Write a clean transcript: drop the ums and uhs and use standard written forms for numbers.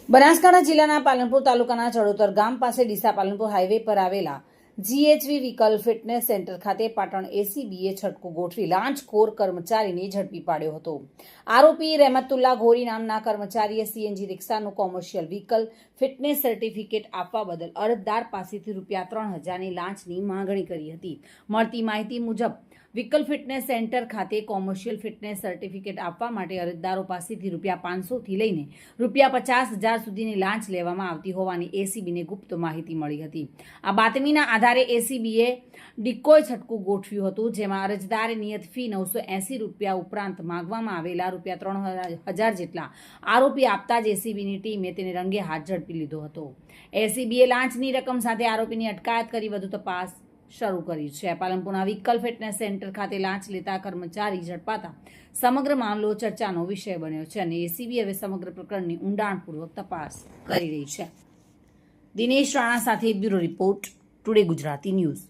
બનાસકાંઠા જિલ્લાના પાલનપુર તાલુકાના ચડોતર ગામ પાસે ડીસા પાલનપુર હાઈવે પર આવેલા GHV વ્હીકલ ફિટનેસ સેન્ટર ખાતે પાટણ ACBએ છટકું ગોઠવી લાંચખોર કર્મચારીને ઝડપી પાડ્યો હતો। આરોપી રહેમતુલ્લા ઘોરી નામના કર્મચારીએ CNG રિક્ષાનું કોમર્શિયલ વ્હીકલ ફિટનેસ સર્ટિફિકેટ આપવા બદલ અરજદાર પાસેથી ₹3000ની લાંચની માંગણી કરી હતી। મળતી માહિતી મુજબ વ્હીકલ ફિટનેસ સેન્ટર ખાતે કોમર્શિયલ ફિટનેસ સર્ટિફિકેટ આપવા માટે અરજદારો પાસેથી ₹500થી લઈને ₹50,000 સુધીની લાંચ લેવામાં આવતી હોવાની ACBને ગુપ્ત માહિતી મળી હતી। આ બાતમીના આધારે ACBએ ડિકોય છટકું ગોઠવ્યું હતું, જેમાં અરજદારે નિયત ફી ₹980 ઉપરાંત માંગવામાં આવેલા ₹3000 જેટલા આરોપી આપતા જ ACBની ટીમે તેને રંગે હાથ ઝડપી લીધો હતો। ACBએ લાંચની રકમ સાથે આરોપીની અટકાયત કરી વધુ તપાસ શરૂ કરી છે। પાલનપુરના વ્હીકલ ફિટનેસ સેન્ટર ખાતે લાંચ લેતા કર્મચારી ઝડપાતા સમગ્ર મામલો ચર્ચાનો વિષય બન્યો છે અને ACB હવે સમગ્ર પ્રકરણની ઊંડાણપૂર્વક તપાસ કરી રહી છે। દિનેશ રાણા સાથે bureau report, today Gujarati news.